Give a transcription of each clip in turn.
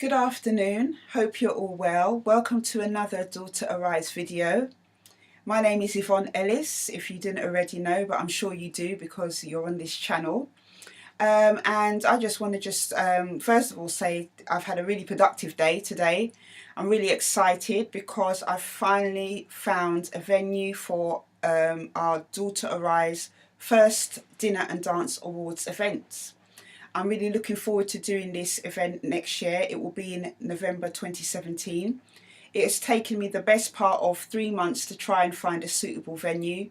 Good afternoon, hope you're all well. Welcome to another Daughter Arise video. My name is Yvonne Ellis, if you didn't already know, but I'm sure you do because you're on this channel. And I just want to first of all say I've had a really productive day today. I'm really excited because I've finally found a venue for our Daughter Arise first Dinner and Dance Awards events. I'm really looking forward to doing this event next year. It will be in November 2017. It has taken me the best part of 3 months to try and find a suitable venue.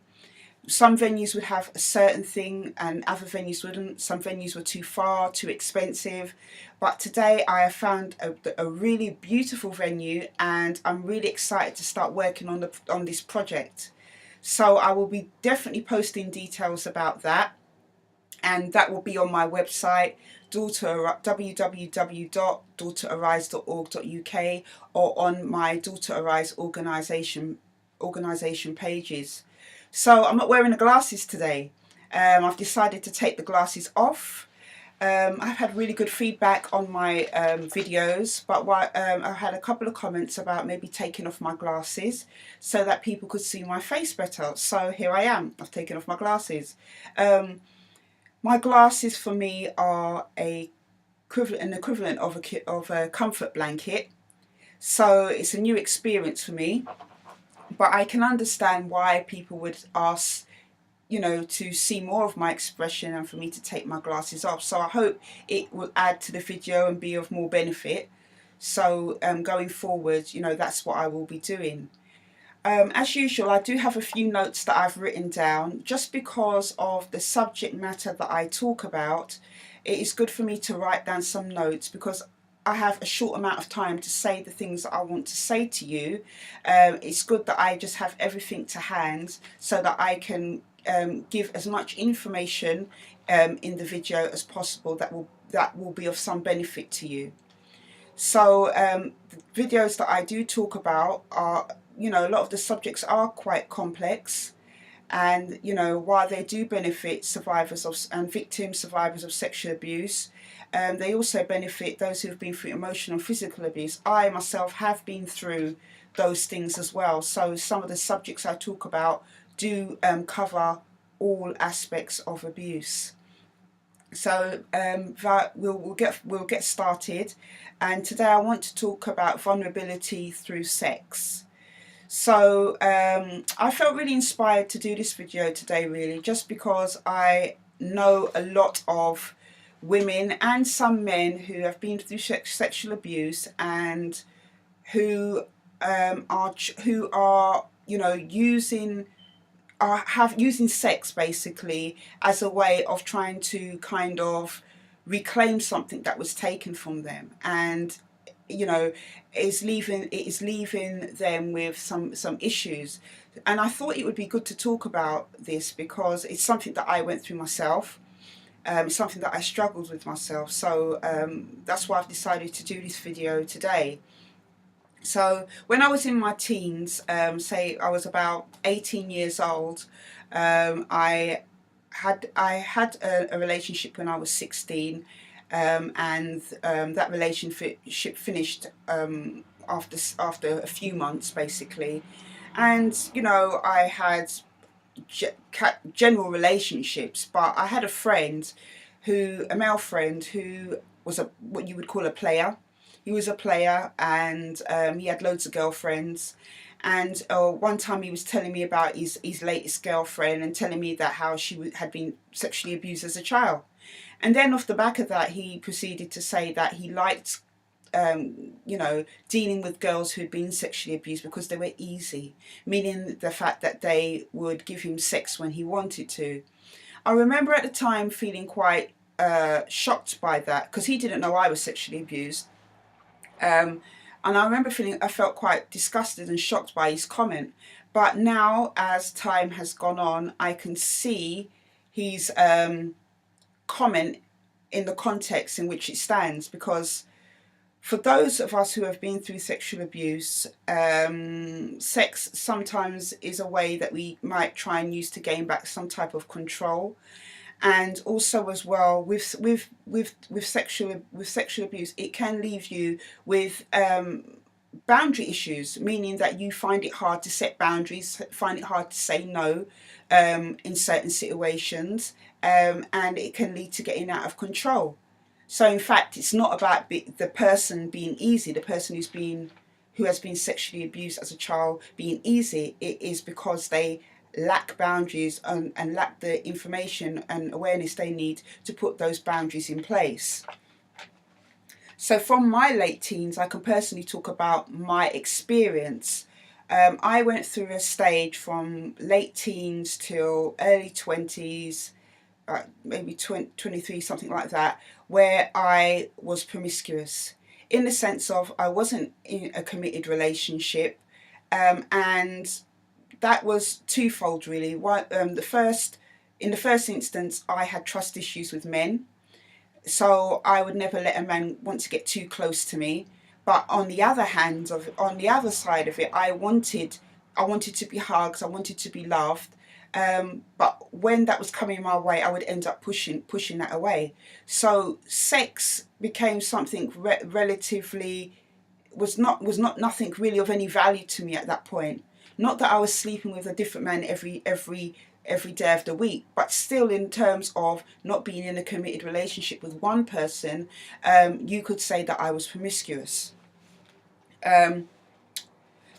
Some venues would have a certain thing and other venues wouldn't. Some venues were too far, too expensive. But today I have found a really beautiful venue and I'm really excited to start working on this project. So I will be definitely posting details about that. And that will be on my website, www.daughterarise.org.uk, or on my Daughter Arise organisation pages. So I'm not wearing the glasses today. I've decided to take the glasses off. I've had really good feedback on my videos, but I had a couple of comments about maybe taking off my glasses so that people could see my face better. So here I am, I've taken off my glasses. My glasses for me are an equivalent of a comfort blanket, so it's a new experience for me. But I can understand why people would ask, to see more of my expression and for me to take my glasses off. So I hope it will add to the video and be of more benefit. So going forward, that's what I will be doing. As usual, I do have a few notes that I've written down. Just because of the subject matter that I talk about, it is good for me to write down some notes because I have a short amount of time to say the things that I want to say to you. It's good that I just have everything to hand so that I can give as much information in the video as possible that will be of some benefit to you. So the videos that I do talk about are, a lot of the subjects are quite complex, and while they do benefit survivors and survivors of sexual abuse, they also benefit those who have been through emotional and physical abuse. I myself have been through those things as well, so some of the subjects I talk about do cover all aspects of abuse. So we'll get started, and today I want to talk about vulnerability through sex. So I felt really inspired to do this video today, really, just because I know a lot of women and some men who have been through sexual abuse and who are using sex basically as a way of trying to kind of reclaim something that was taken from them, and it is leaving them with some issues. And I thought it would be good to talk about this because it's something that I went through myself. It's something that I struggled with myself, so that's why I've decided to do this video today. So when I was in my teens, say I was about 18 years old, I had a relationship when I was 16, and that relationship finished after a few months basically. And I had general relationships, but I had a male friend who was what you would call a player. He was a player, and he had loads of girlfriends. And one time he was telling me about his latest girlfriend and telling me that how she had been sexually abused as a child. And then off the back of that, he proceeded to say that he liked dealing with girls who'd been sexually abused because they were easy, meaning the fact that they would give him sex when he wanted to. I remember at the time feeling quite shocked by that because he didn't know I was sexually abused. And I remember I felt quite disgusted and shocked by his comment. But now, as time has gone on, I can see his comment in the context in which it stands, because for those of us who have been through sexual abuse, sex sometimes is a way that we might try and use to gain back some type of control. And also as well with sexual abuse, it can leave you with boundary issues, meaning that you find it hard to set boundaries, find it hard to say no in certain situations, and it can lead to getting out of control. So in fact, it's not about the person being easy, the person who has been sexually abused as a child being easy. It is because they lack boundaries and lack the information and awareness they need to put those boundaries in place. So from my late teens, I can personally talk about my experience. I went through a stage from late teens till early 20s, maybe 23, something like that, where I was promiscuous, in the sense of I wasn't in a committed relationship, and that was twofold really. In the first instance, I had trust issues with men, so I would never let a man want to get too close to me. But on the other hand, on the other side of it, I wanted to be hugged, I wanted to be loved. But when that was coming my way, I would end up pushing that away. So sex became something relatively was not nothing really of any value to me at that point. Not that I was sleeping with a different man every day of the week, but still, in terms of not being in a committed relationship with one person, you could say that I was promiscuous. Um,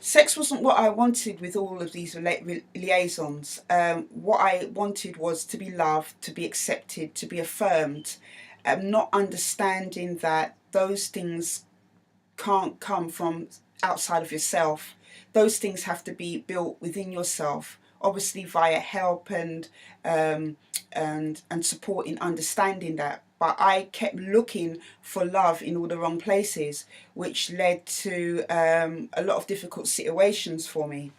Sex wasn't what I wanted with all of these liaisons. What I wanted was to be loved, to be accepted, to be affirmed, not understanding that those things can't come from outside of yourself. Those things have to be built within yourself, obviously via help um, and support in understanding that. But I kept looking for love in all the wrong places, which led to a lot of difficult situations for me.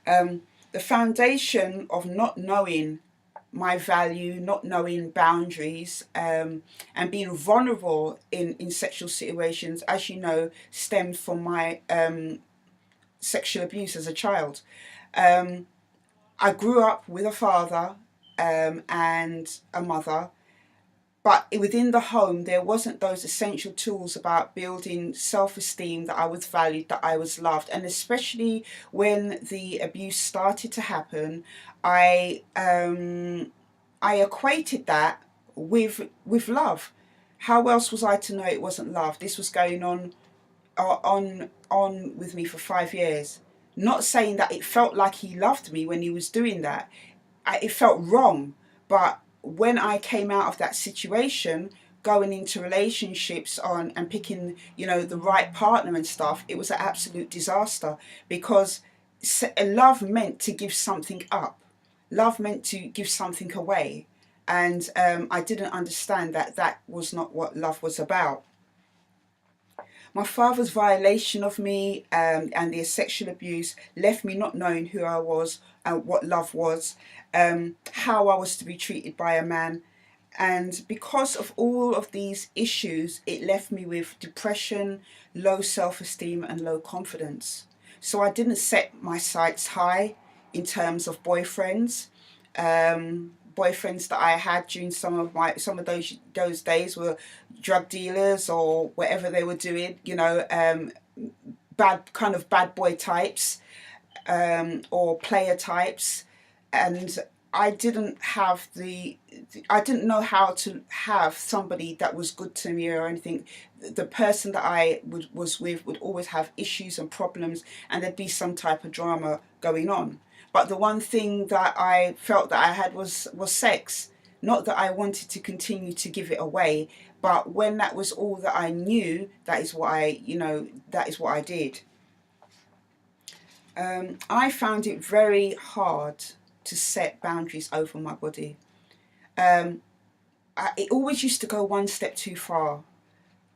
The foundation of not knowing my value, not knowing boundaries, and being vulnerable in sexual situations, as you know, stemmed from my sexual abuse as a child. Um, I grew up with a father and a mother, but within the home there wasn't those essential tools about building self-esteem, that I was valued, that I was loved. And especially when the abuse started to happen, I I equated that with love. How else was I to know it wasn't love? This was going on with me for 5 years. Not saying that it felt like he loved me when he was doing that. It felt wrong. But when I came out of that situation, going into relationships on and picking, the right partner and stuff, it was an absolute disaster, because love meant to give something up. Love meant to give something away. And I didn't understand that that was not what love was about. My father's violation of me and the sexual abuse left me not knowing who I was and what love was, how I was to be treated by a man. And because of all of these issues, it left me with depression, low self-esteem and low confidence. So I didn't set my sights high in terms of boyfriends. Boyfriends that I had during some of those days were drug dealers or whatever they were doing, bad boy types, or player types. And I didn't have I didn't know how to have somebody that was good to me or anything. The person that was with would always have issues and problems, and there'd be some type of drama going on. But the one thing that I felt that I had was sex. Not that I wanted to continue to give it away, but when that was all that I knew, that is what I did. I found it very hard to set boundaries over my body. Um, it always used to go one step too far.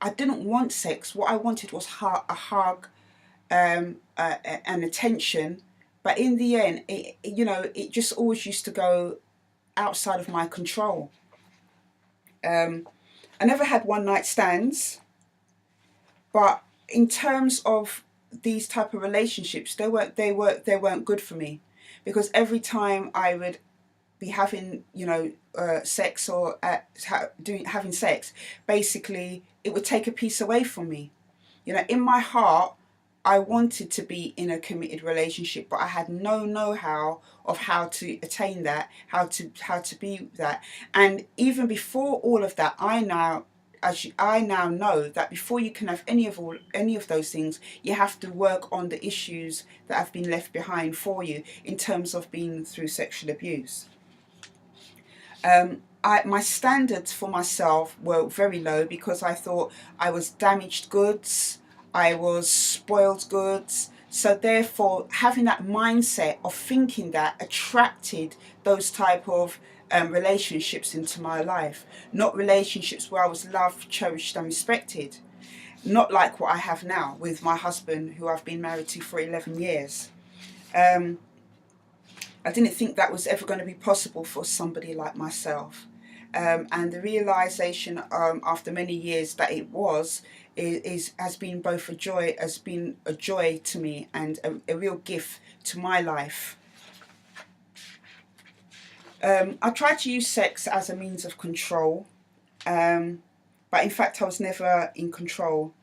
I didn't want sex. What I wanted was a hug, and attention. But in the end, it just always used to go outside of my control. I never had one night stands, but in terms of these type of relationships, they weren't good for me, because every time I would be having, sex or having sex, basically it would take a piece away from me. In my heart, I wanted to be in a committed relationship, but I had no know-how of how to attain that, how to be that. And even before all of that, I now know that before you can have any of those things, you have to work on the issues that have been left behind for you in terms of being through sexual abuse. My standards for myself were very low because I thought I was damaged goods, I was spoiled goods. So therefore, having that mindset of thinking that attracted those type of relationships into my life, not relationships where I was loved, cherished, and respected. Not like what I have now with my husband, who I've been married to for 11 years. I didn't think that was ever going to be possible for somebody like myself. And the realization after many years that it has been both a joy to me and a real gift to my life. I tried to use sex as a means of control, but in fact I was never in control.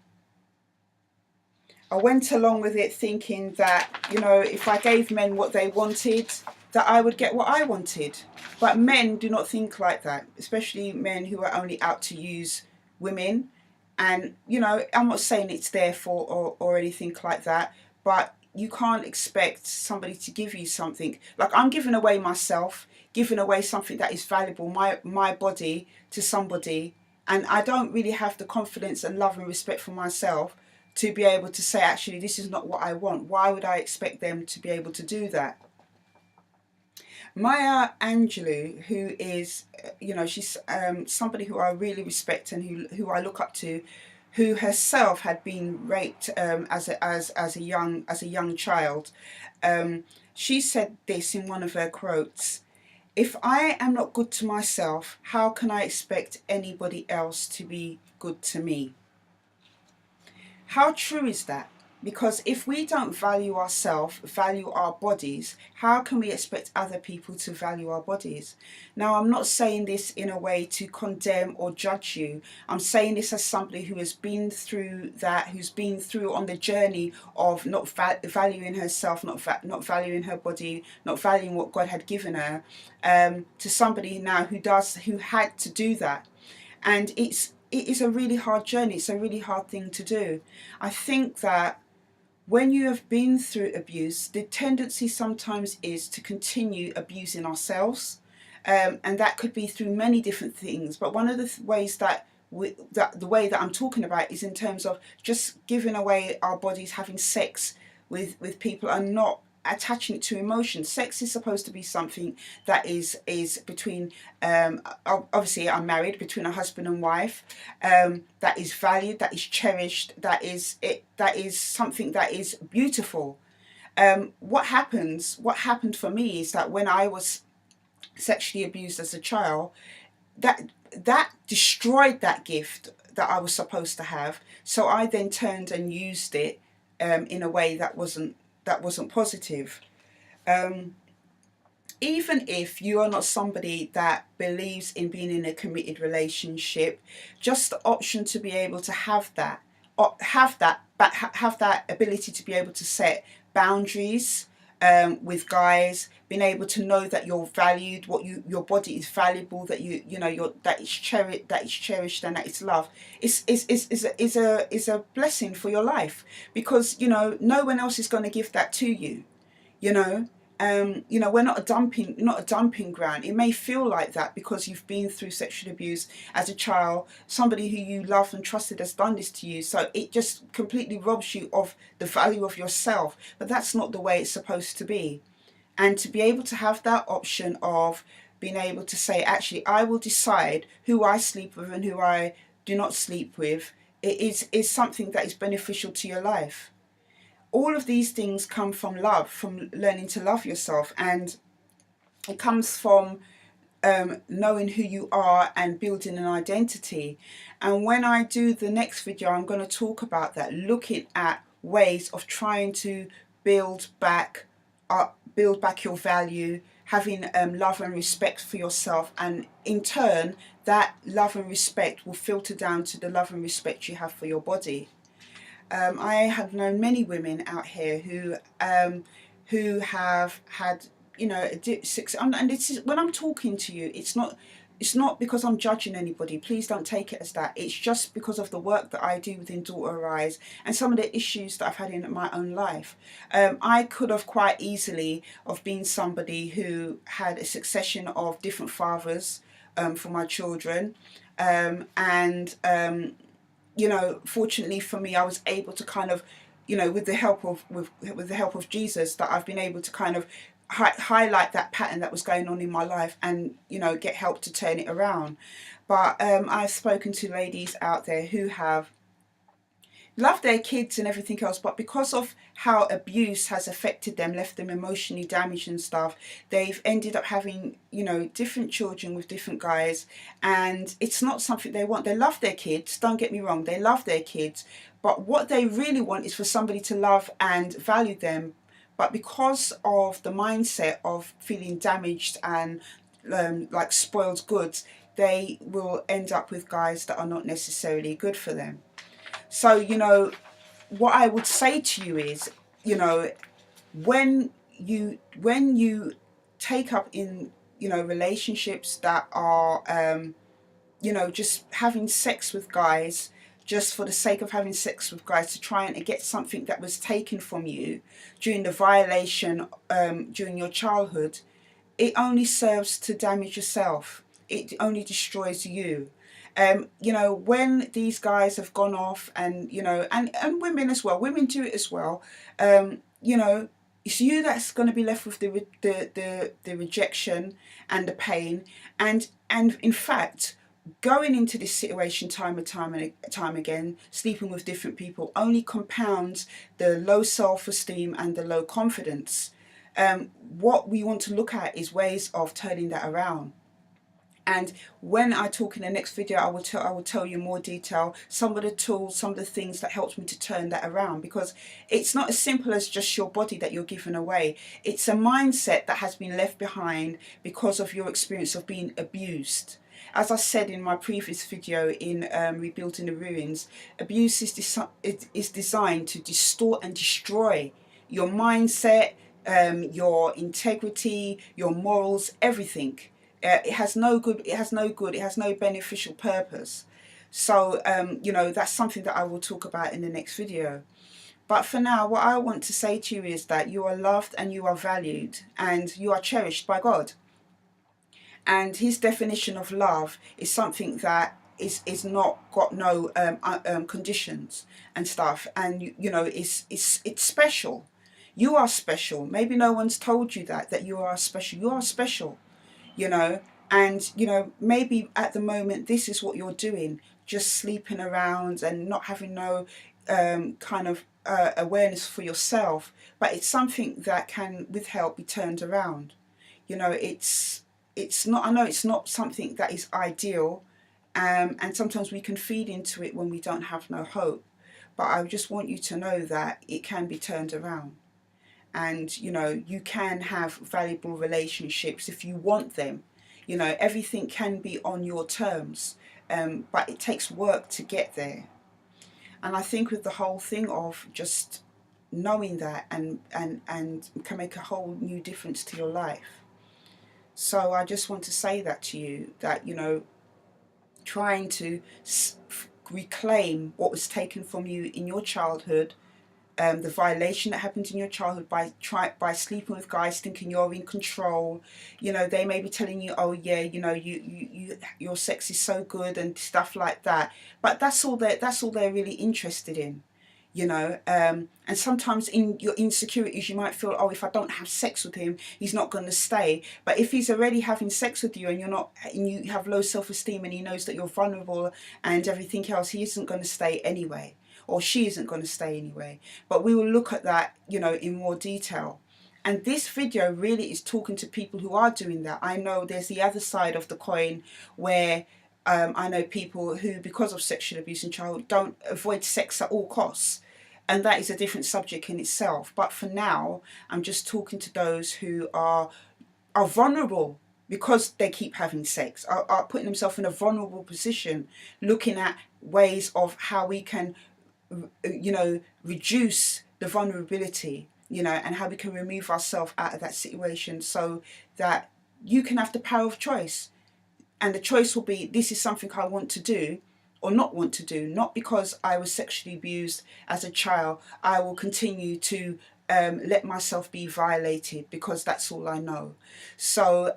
I went along with it thinking that, if I gave men what they wanted, that I would get what I wanted. But men do not think like that, especially men who are only out to use women. And, I'm not saying it's their fault or anything like that, but you can't expect somebody to give you something. Like, I'm giving away myself, giving away something that is valuable, my body, to somebody. And I don't really have the confidence and love and respect for myself to be able to say, actually, this is not what I want. Why would I expect them to be able to do that? Maya Angelou, who is, she's somebody who I really respect and who I look up to, who herself had been raped as a young child. She said this in one of her quotes: "If I am not good to myself, how can I expect anybody else to be good to me?" How true is that? Because if we don't value ourselves, value our bodies, how can we expect other people to value our bodies? Now, I'm not saying this in a way to condemn or judge you. I'm saying this as somebody who has been through that, who's been through on the journey of not valuing herself, not valuing her body, not valuing what God had given her, to somebody now who had to do that. And it is a really hard journey. It's a really hard thing to do. I think that when you have been through abuse, the tendency sometimes is to continue abusing ourselves. And that could be through many different things. But one of the ways the way that I'm talking about is in terms of just giving away our bodies, having sex with people, and not attaching it to emotion. Sex is supposed to be something that is between, obviously I'm married, between a husband and wife, that is valued, that is cherished, that is something that is beautiful. What happened for me is that when I was sexually abused as a child, that destroyed that gift that I was supposed to have. So I then turned and used it in a way that wasn't positive. Even if you are not somebody that believes in being in a committed relationship, just the option to be able to have that ability to be able to set boundaries with guys, being able to know that you're valued, your body is valuable, that that is cherished, and that it's loved, is a blessing for your life, because no one else is going to give that to you. We're not a dumping ground. It may feel like that because you've been through sexual abuse as a child. Somebody who you loved and trusted has done this to you, so it just completely robs you of the value of yourself. But that's not the way it's supposed to be. And to be able to have that option of being able to say, actually, I will decide who I sleep with and who I do not sleep with, it is something that is beneficial to your life. All of these things come from love, from learning to love yourself, and it comes from knowing who you are and building an identity. And when I do the next video, I'm going to talk about that, looking at ways of trying to build back your value, having love and respect for yourself, and in turn that love and respect will filter down to the love and respect you have for your body. I have known many women out here who have had, you know, and this is when I'm talking to you, it's not because I'm judging anybody. Please don't take it as that. It's just because of the work that I do within Daughter Arise and some of the issues that I've had in my own life. I could have quite easily have been somebody who had a succession of different fathers for my children, and you know, fortunately for me, I was able to kind of, you know, with the help of with the help of Jesus, that I've been able to kind of highlight that pattern that was going on in my life, and, you know, get help to turn it around. But I've spoken to ladies out there who have loved their kids and everything else, but because of how abuse has affected them, left them emotionally damaged and stuff, they've ended up having, you know, different children with different guys, and it's not something they want. They love their kids, don't get me wrong, they love their kids, but what they really want is for somebody to love and value them. But because of the mindset of feeling damaged and like spoiled goods, they will end up with guys that are not necessarily good for them. So, you know, what I would say to you is, you know, when you take up in, you know, relationships that are, you know, just having sex with guys just for the sake of having sex with guys to try and get something that was taken from you during the violation during your childhood, it only serves to damage yourself. It only destroys you. You know, when these guys have gone off, and, you know, and women as well, women do it as well, you know, it's you that's going to be left with the rejection and the pain, and in fact, going into this situation time and time again, sleeping with different people, only compounds the low self-esteem and the low confidence. What we want to look at is ways of turning that around. And when I talk in the next video, I will tell you more detail, some of the tools, some of the things that helped me to turn that around, because it's not as simple as just your body that you're giving away. It's a mindset that has been left behind because of your experience of being abused. As I said in my previous video in Rebuilding the Ruins, abuse is designed to distort and destroy your mindset, your integrity, your morals, everything. It has no beneficial purpose. So, you know, that's something that I will talk about in the next video. But for now, what I want to say to you is that you are loved and you are valued and you are cherished by God. And his definition of love is something that is not got no conditions and stuff. And, you know, it's special. You are special. Maybe no one's told you that you are special. You are special. You know, and, you know, maybe at the moment this is what you're doing, just sleeping around and not having no kind of awareness for yourself, but it's something that can, with help, be turned around. You know, it's not, I know it's not something that is ideal, and sometimes we can feed into it when we don't have no hope, but I just want you to know that it can be turned around. And, you know, you can have valuable relationships if you want them. You know, everything can be on your terms, but it takes work to get there. And I think with the whole thing of just knowing that and can make a whole new difference to your life. So I just want to say that to you, that, you know, trying to reclaim what was taken from you in your childhood, the violation that happened in your childhood by sleeping with guys, thinking you're in control. You know, they may be telling you, oh yeah, you know, your sex is so good and stuff like that. But that's all they're really interested in. You know, and sometimes in your insecurities you might feel, oh, if I don't have sex with him, he's not going to stay. But if he's already having sex with you and you're not, and you have low self-esteem, and he knows that you're vulnerable and everything else, he isn't going to stay anyway. Or she isn't going to stay anyway. But we will look at that, you know, in more detail. And this video really is talking to people who are doing that. I know there's the other side of the coin where I know people who, because of sexual abuse in childhood, don't avoid sex at all costs. And that is a different subject in itself. But for now, I'm just talking to those who are are vulnerable because they keep having sex, are putting themselves in a vulnerable position, looking at ways of how we can, reduce the vulnerability, and how we can remove ourselves out of that situation so that you can have the power of choice. And the choice will be, this is something I want to do or not want to do. Not because I was sexually abused as a child, I will continue to let myself be violated because that's all I know. So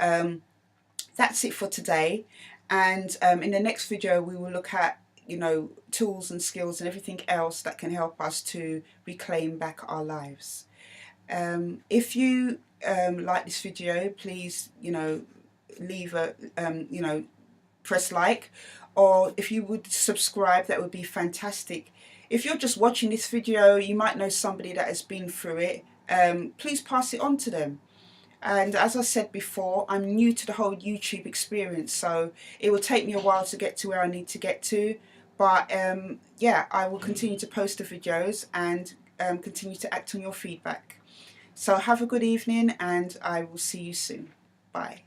that's it for today. And in the next video, we will look at, tools and skills and everything else that can help us to reclaim back our lives. If you like this video, please, leave a, press like, or if you would subscribe, that would be fantastic. If you're just watching this video, you might know somebody that has been through it. Please pass it on to them. And as I said before, I'm new to the whole YouTube experience, so it will take me a while to get to where I need to get to. But yeah, I will continue to post the videos and continue to act on your feedback. So have a good evening, and I will see you soon. Bye.